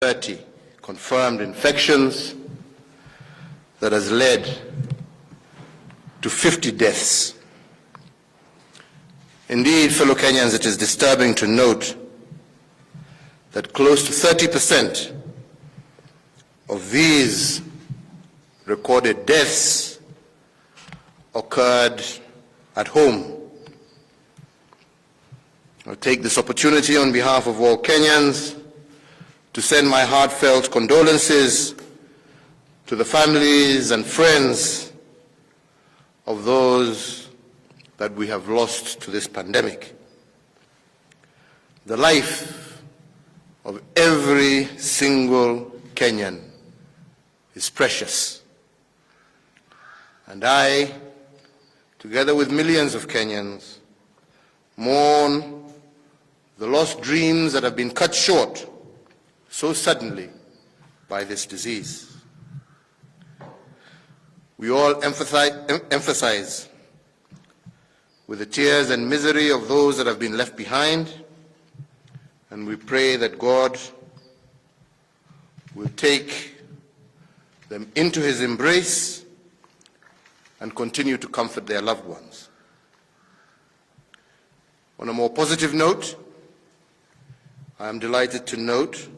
30 confirmed infections that has led to 50 deaths. Indeed, fellow Kenyans, it is disturbing to note that close to 30% of these recorded deaths occurred at home. I'll take this opportunity on behalf of all Kenyans to send my heartfelt condolences to the families and friends of those that we have lost to this pandemic. The life of every single Kenyan is precious. And I, together with millions of Kenyans, mourn the lost dreams that have been cut short so suddenly by this disease. We all emphasize with the tears and misery of those that have been left behind, and we pray that God will take them into his embrace and continue to comfort their loved ones. On a more positive note, I am delighted to note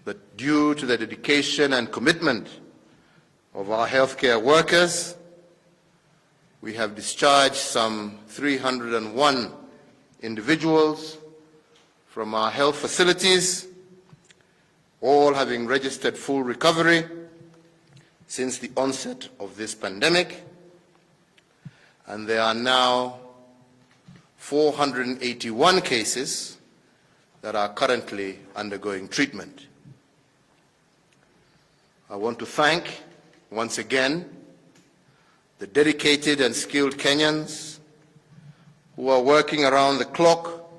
that due to the dedication and commitment of our healthcare workers, we have discharged some 301 individuals from our health facilities, all having registered full recovery since the onset of this pandemic, and there are now 481 cases that are currently undergoing treatment. I want to thank, once again, the dedicated and skilled Kenyans who are working around the clock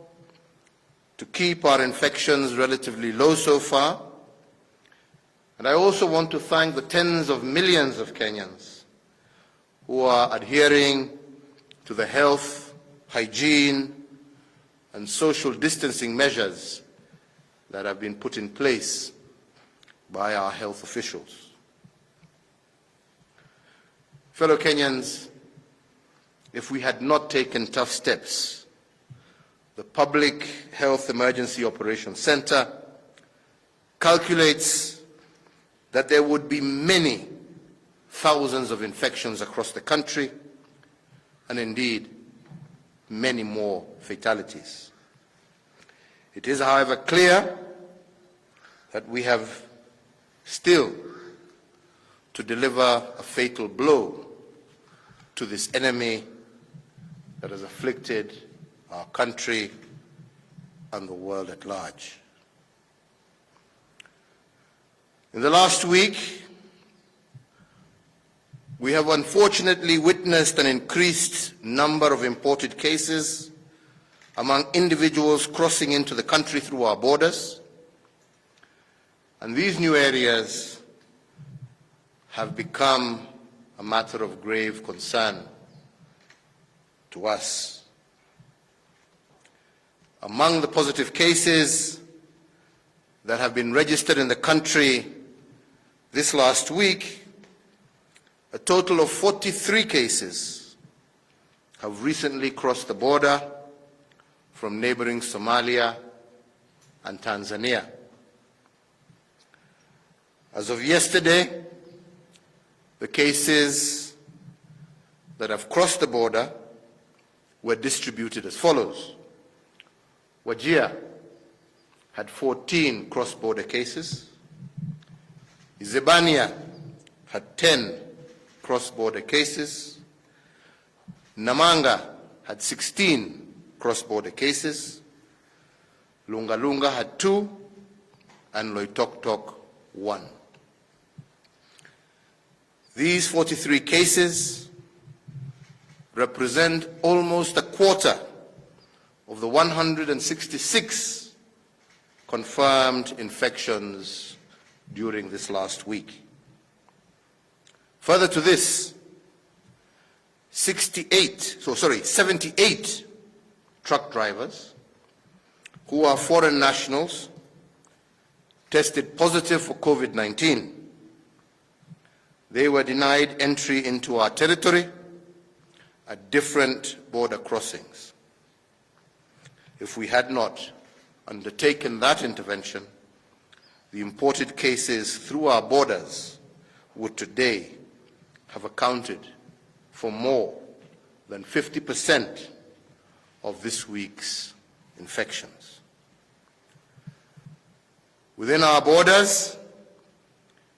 to keep our infections relatively low so far. And I also want to thank the tens of millions of Kenyans who are adhering to the health, hygiene, and social distancing measures that have been put in place by our health officials. Fellow Kenyans, if we had not taken tough steps, the Public Health Emergency Operations Center calculates that there would be many thousands of infections across the country, and indeed many more fatalities. It is, however, clear that we have still to deliver a fatal blow to this enemy that has afflicted our country and the world at large. In the last week, we have unfortunately witnessed an increased number of imported cases among individuals crossing into the country through our borders. And these new areas have become a matter of grave concern to us. Among the positive cases that have been registered in the country this last week, a total of 43 cases have recently crossed the border from neighboring Somalia and Tanzania. As of yesterday, the cases that have crossed the border were distributed as follows. Wajir had 14 cross-border cases. Izebania had 10 cross-border cases. Namanga had 16 cross-border cases. Lunga Lunga had 2, and Loitoktok 1. These 43 cases represent almost a quarter of the 166 confirmed infections during this last week. Further to this, 78 truck drivers who are foreign nationals tested positive for COVID-19, they were denied entry into our territory at different border crossings. If we had not undertaken that intervention, the imported cases through our borders would today have accounted for more than 50% of this week's infections. Within our borders,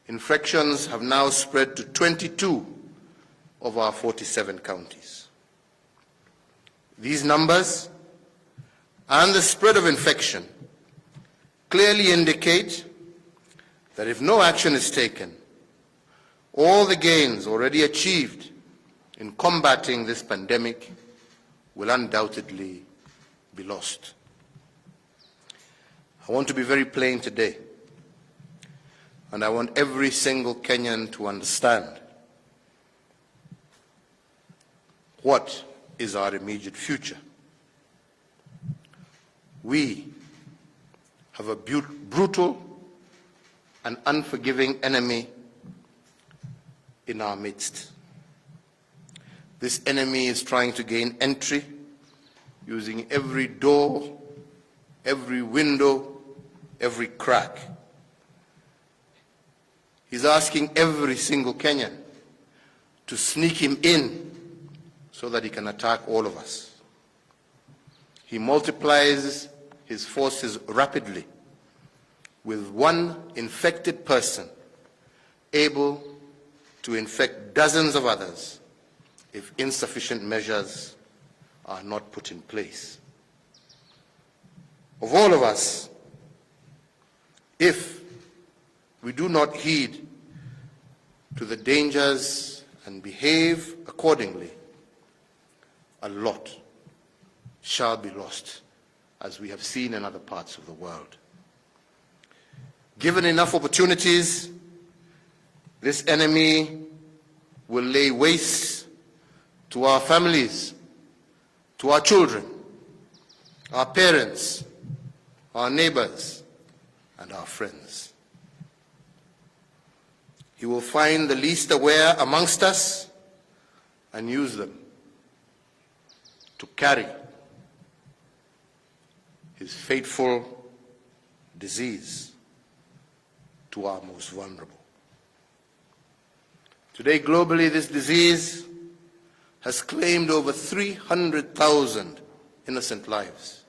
infections have now spread to 22 of our 47 counties. These numbers and the spread of infection clearly indicate that if no action is taken, all the gains already achieved in combating this pandemic will undoubtedly be lost. I want to be very plain today, and I want every single Kenyan to understand what is our immediate future. We have a brutal and unforgiving enemy in our midst. This enemy is trying to gain entry using every door, every window, every crack. He's asking every single Kenyan to sneak him in so that he can attack all of us. He multiplies his forces rapidly, with one infected person able to infect dozens of others if insufficient measures are not put in place. Of all of us, if we do not heed to the dangers and behave accordingly, a lot shall be lost, as we have seen in other parts of the world. Given enough opportunities, this enemy will lay waste to our families, to our children, our parents, our neighbors, and our friends. He will find the least aware amongst us and use them to carry his fateful disease to our most vulnerable. Today, globally, this disease has claimed over 300,000 innocent lives.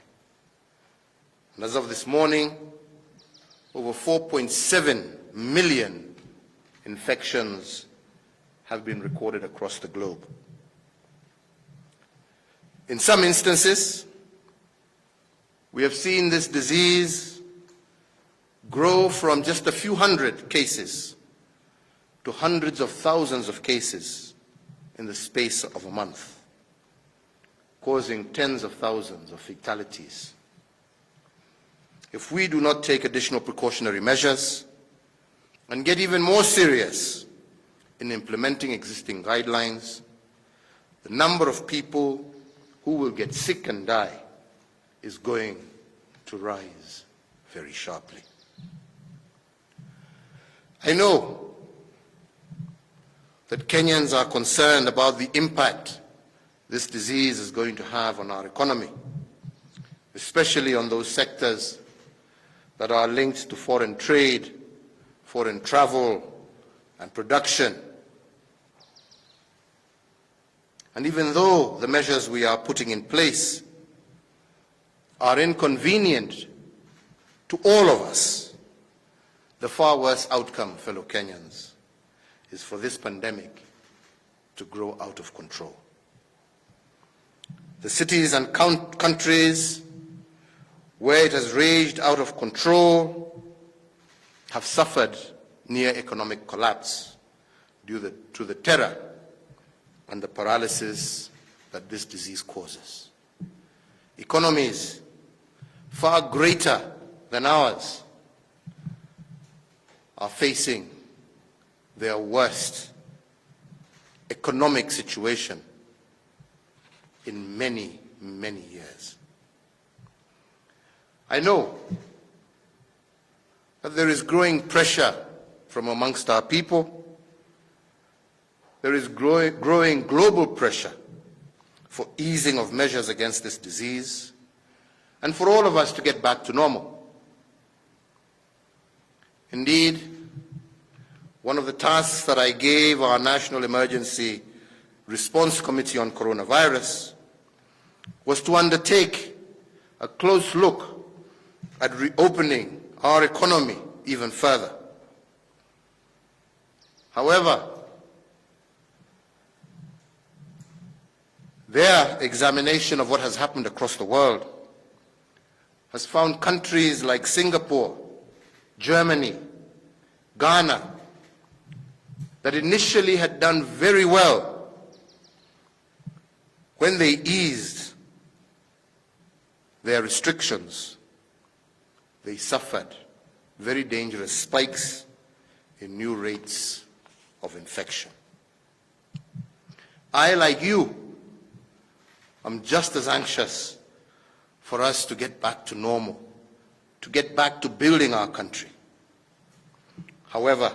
And as of this morning, over 4.7 million infections have been recorded across the globe. In some instances, we have seen this disease grow from just a few hundred cases to hundreds of thousands of cases in the space of a month, causing tens of thousands of fatalities. If we do not take additional precautionary measures and get even more serious in implementing existing guidelines, the number of people who will get sick and die is going to rise very sharply. I know that Kenyans are concerned about the impact this disease is going to have on our economy, especially on those sectors that are linked to foreign trade, foreign travel, and production. And even though the measures we are putting in place are inconvenient to all of us, the far worse outcome, fellow Kenyans, is for this pandemic to grow out of control. The cities and countries where it has raged out of control have suffered near economic collapse due to the terror and the paralysis that this disease causes. Economies far greater than ours are facing their worst economic situation in many, many years. I know that there is growing pressure from amongst our people. There is growing global pressure for easing of measures against this disease and for all of us to get back to normal. Indeed, one of the tasks that I gave our National Emergency Response Committee on Coronavirus was to undertake a close look at reopening our economy even further. However, their examination of what has happened across the world has found countries like Singapore, Germany, Ghana, that initially had done very well when they eased their restrictions, they suffered very dangerous spikes in new rates of infection. I, like you, am just as anxious for us to get back to normal, to get back to building our country. However,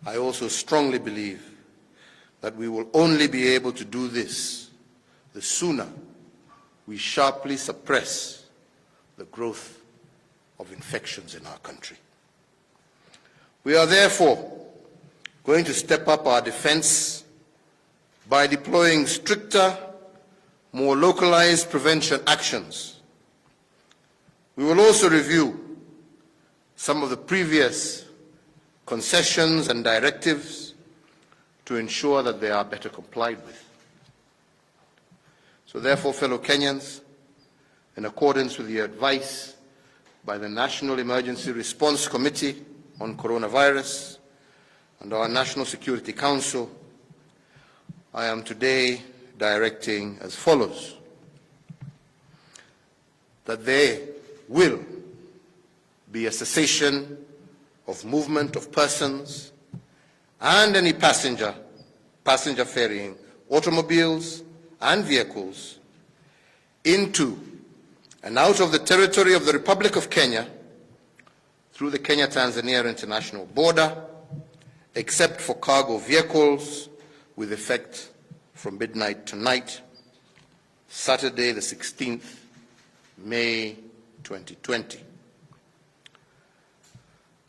I also strongly believe that we will only be able to do this the sooner we sharply suppress the growth of infections in our country. We are therefore going to step up our defense by deploying stricter, more localized prevention actions. We will also review some of the previous concessions and directives to ensure that they are better complied with. So therefore, fellow Kenyans, in accordance with the advice by the National Emergency Response Committee on Coronavirus and our National Security Council, I am today directing as follows: that there will be a cessation of movement of persons and any passenger ferrying automobiles and vehicles into and out of the territory of the Republic of Kenya through the Kenya-Tanzania international border, except for cargo vehicles with effect from midnight tonight, Saturday the 16th, May 2020.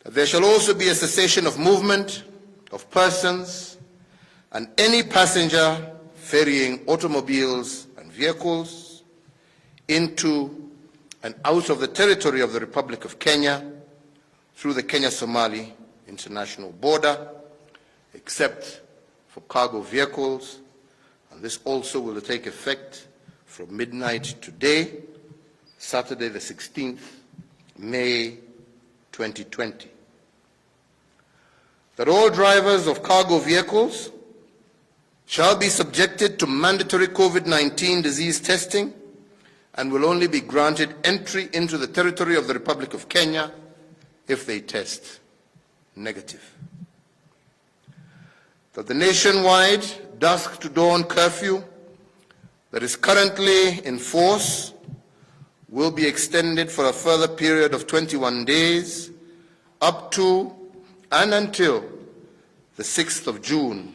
There shall also be a cessation of movement of persons and any passenger ferrying automobiles and vehicles into and out of the territory of the Republic of Kenya through the Kenya-Somali international border, except for cargo vehicles, and this also will take effect from midnight today, Saturday the 16th, May 2020. That all drivers of cargo vehicles shall be subjected to mandatory COVID-19 disease testing and will only be granted entry into the territory of the Republic of Kenya if they test negative. That the nationwide dusk to dawn curfew that is currently in force will be extended for a further period of 21 days up to and until the 6th of June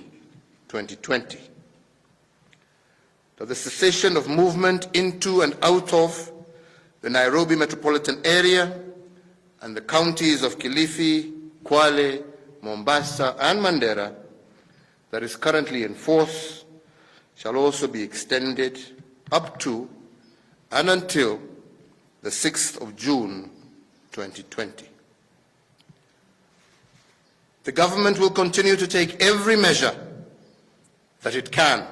2020. That the cessation of movement into and out of the Nairobi metropolitan area and the counties of Kilifi, Kwale, Mombasa, and Mandera that is currently in force shall also be extended up to and until the 6th of June 2020. The government will continue to take every measure that it can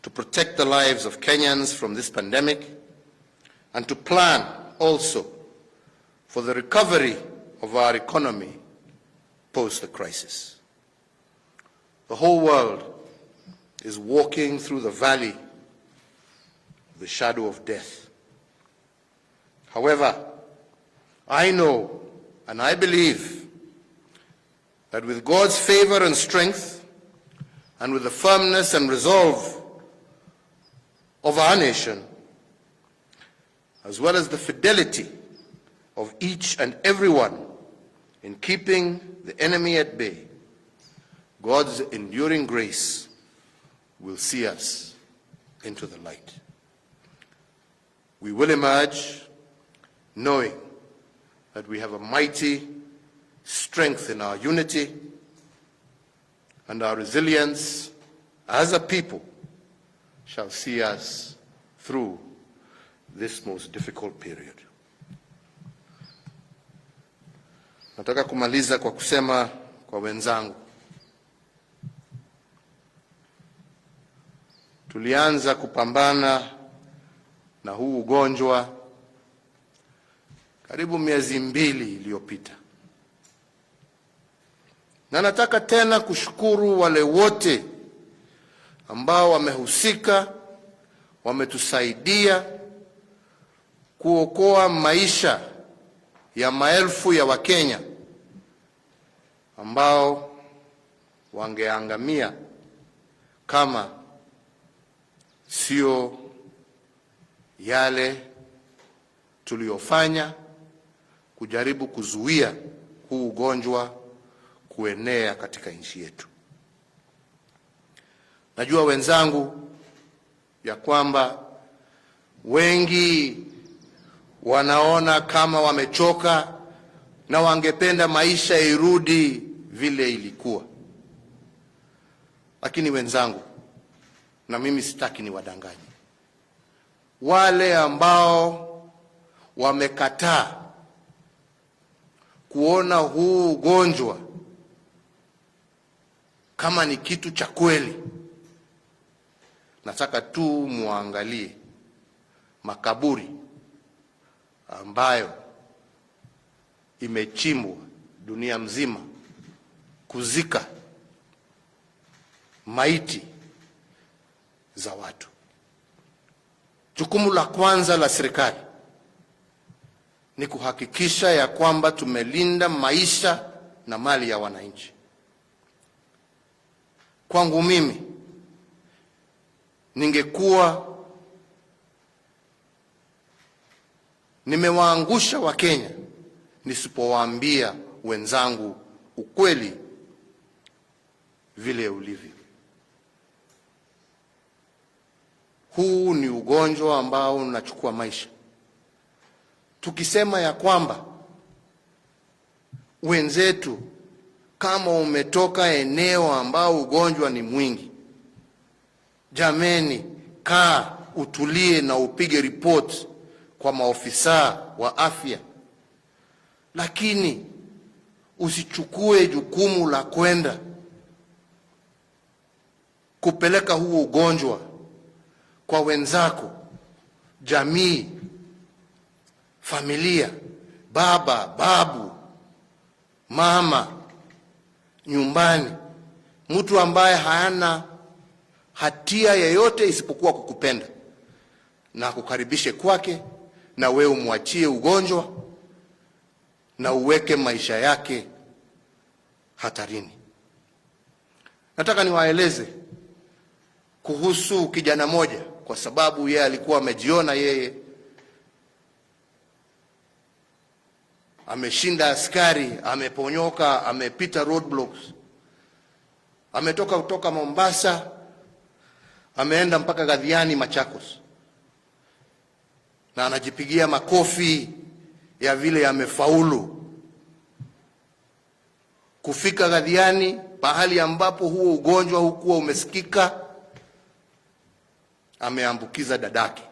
to protect the lives of Kenyans from this pandemic and to plan also for the recovery of our economy post the crisis. The whole world is walking through the valley of the shadow of death. However, I know and I believe that with God's favor and strength, and with the firmness and resolve of our nation, as well as the fidelity of each and everyone in keeping the enemy at bay, God's enduring grace will see us into the light. We will emerge knowing that we have a mighty strength in our unity, and our resilience as a people shall see us through this most difficult period. Nataka kumaliza kwa kusema kwa wenzangu, tulianza kupambana na huu ugonjwa karibu miezi 2 iliyopita. Na nataka tena kushukuru wale wote ambao wamehusika, wametusaidia kuokoa maisha ya maelfu ya Wakenya ambao wangeangamia kama sio yale tuliyofanya kujaribu kuzuia huu ugonjwa kuenea katika nchi yetu. Najua wenzangu ya kwamba wengi wanaona kama wamechoka na wangependa maisha irudi vile ilikuwa. Lakini wenzangu, na mimi sitaki niwadanganye, wale ambao wamekataa kuona huu ugonjwa kama ni kitu cha kweli, nataka tu muangalie makaburi ambayo imechimbwa dunia mzima kuzika maiti za watu. Jukumu la kwanza la serikali ni kuhakikisha ya kwamba tumelinda maisha na mali ya wananchi. Kwangu mimi, ningekuwa nimewaangusha Wakenya nisipowaambia wenzangu ukweli vile ulivyo. Huu ni ugonjwa ambao unachukua maisha. Tukisema ya kwamba wenzetu, kama umetoka eneo ambao ugonjwa ni mwingi, jameni, kaa utulie na upige report kwa maofisa wa afya, lakini usichukue jukumu la kwenda kupeleka huu ugonjwa kwa wenzako, jamii, familia, baba, babu, mama, nyumbani, mtu ambaye hana hatia yeyote isipokuwa kukupenda na kukaribishe kwake, na wewe umwachie ugonjwa na uweke maisha yake hatarini. Nataka niwaeleze kuhusu kijana moja, kwa sababu yeye alikuwa amejiona yeye ameshinda askari, ameponyoka, amepita roadblocks. Ametoka kutoka Mombasa, ameenda mpaka Gathiani, Machakos, na anajipigia makofi ya vile amefaulu kufika Gathiani, pahali ambapo huo ugonjwa hukuwa umesikika. Ameambukiza dadake,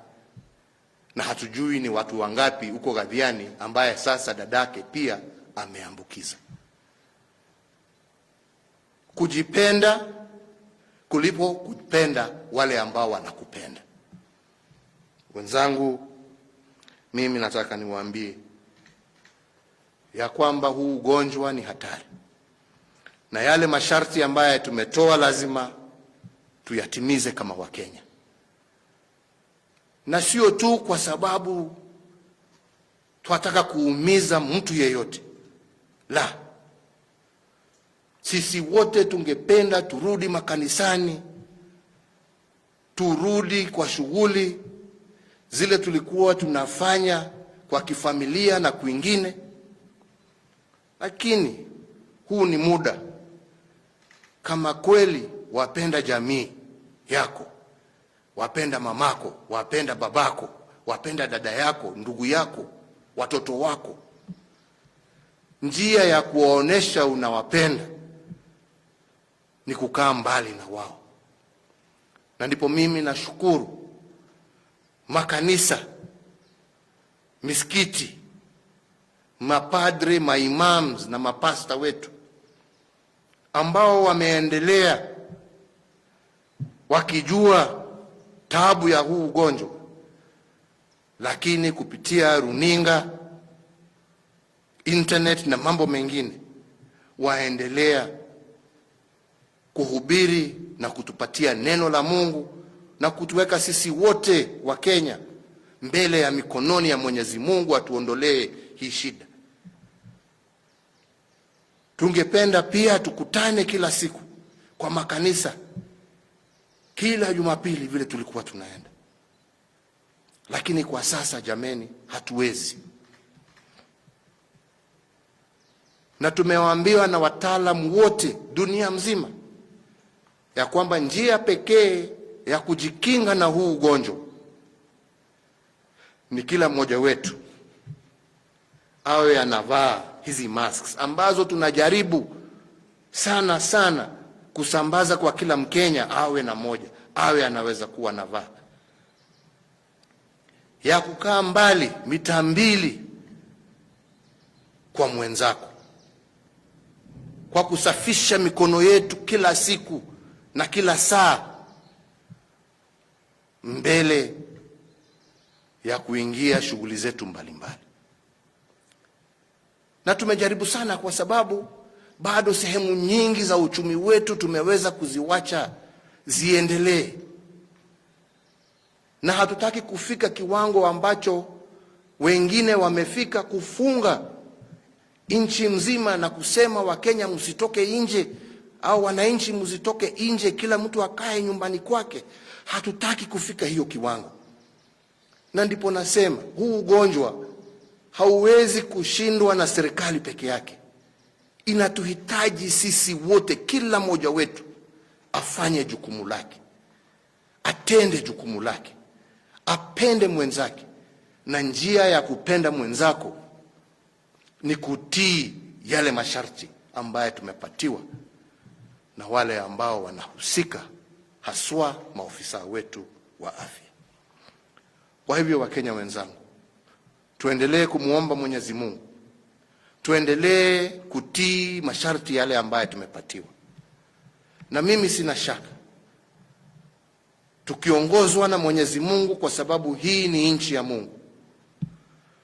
na hatujui ni watu wangapi huko Gathiani ambaye sasa dadake pia ameambukiza. Kujipenda kulipo kupenda wale ambao wanakupenda. Wenzangu, mimi nataka niwaambie ya kwamba huu ugonjwa ni hatari, na yale masharti ambayo tumetoa lazima tuyatimize kama Wakenya, na sio tu kwa sababu tunataka kuumiza mtu yeyote. La, sisi wote tungependa turudi makanisani, turudi kwa shughuli zile tulikuwa tunafanya kwa kifamilia na kwingine, lakini huu ni muda, kama kweli wapenda jamii yako, wapenda mamako, wapenda babako, wapenda dada yako, ndugu yako, watoto wako, njia ya kuwaonesha unawapenda ni kukaa mbali na wao. Na ndipo mimi nashukuru makanisa, misikiti, mapadre, maimams na mapasta wetu ambao wameendelea wakijua taabu ya huu ugonjwa, lakini kupitia runinga, internet na mambo mengine waendelea kuhubiri na kutupatia neno la Mungu na kutuweka sisi wote wa Kenya mbele ya mikononi ya Mwenyezi Mungu atuondolee hii shida. Tungependa pia tukutane kila siku kwa makanisa, kila Jumapili vile tulikuwa tunaenda, lakini kwa sasa jameni, hatuwezi. Na tumewaambiwa na wataalamu wote dunia mzima ya kwamba njia pekee ya kujikinga na huu ugonjwa ni kila mmoja wetu awe anavaa hizi masks ambazo tunajaribu sana kusambaza kwa kila Mkenya awe na moja, awe anaweza kuwa anavaa, ya kukaa mbali mita 2 kwa mwenzako, kwa kusafisha mikono yetu kila siku na kila saa mbele ya kuingia shughuli zetu mbalimbali. Na tumejaribu sana, kwa sababu bado sehemu nyingi za uchumi wetu tumeweza kuziwacha ziendelee, na hatutaki kufika kiwango ambacho wengine wamefika, kufunga nchi mzima na kusema Wakenya msitoke nje, au wananchi msitoke nje, kila mtu akae nyumbani kwake. Hatutaki kufika hiyo kiwango, na ndipo nasema huu ugonjwa hauwezi kushindwa na serikali peke yake. Inatuhitaji sisi wote, kila mmoja wetu afanye jukumu lake, atende jukumu lake, apende mwenzake. Na njia ya kupenda mwenzako ni kutii yale masharti ambaye tumepatiwa na wale ambao wanahusika, haswa maofisa wetu wa afya. Kwa hivyo, Wakenya wenzangu, tuendelee kumuomba Mwenyezi Mungu, tuendelee kutii masharti yale ambaye tumepatiwa. Na mimi sina shaka tukiongozwa na Mwenyezi Mungu, kwa sababu hii ni nchi ya Mungu,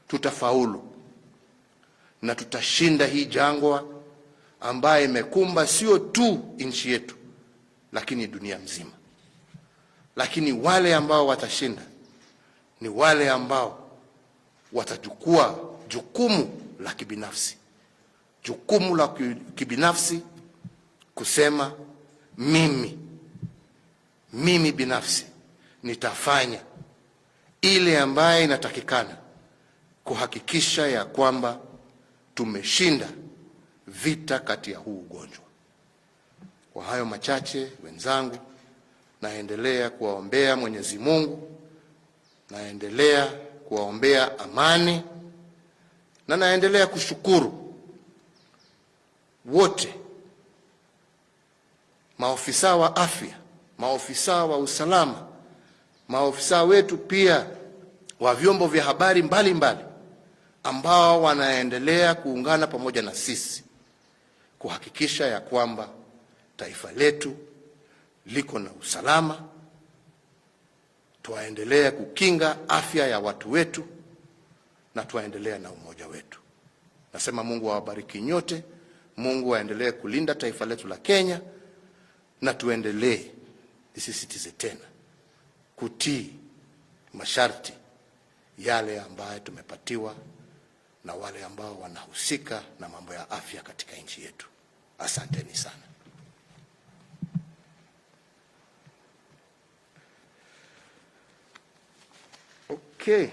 tutafaulu na tutashinda hii jangwa ambaye imekumba sio tu nchi yetu, lakini dunia mzima. Lakini wale ambao watashinda ni wale ambao watachukua jukumu la kibinafsi, jukumu la kibinafsi kusema mimi binafsi nitafanya ile ambaye inatakikana kuhakikisha ya kwamba tumeshinda vita kati ya huu ugonjwa. Kwa hayo machache, wenzangu, naendelea kuwaombea Mwenyezi Mungu, naendelea kuwaombea amani, na naendelea kushukuru wote, maofisa wa afya, maofisa wa usalama, maofisa wetu pia wa vyombo vya habari mbalimbali ambao wanaendelea kuungana pamoja na sisi kuhakikisha ya kwamba taifa letu liko na usalama. Tuendelee kukinga afya ya watu wetu na tuendelee na umoja wetu. Nasema Mungu awabariki nyote, Mungu aendelee kulinda taifa letu la Kenya, na tuendelee, nisisitize tena, kutii masharti yale ambayo tumepatiwa na wale ambao wanahusika na mambo ya afya katika nchi yetu. Asanteni sana. Okay.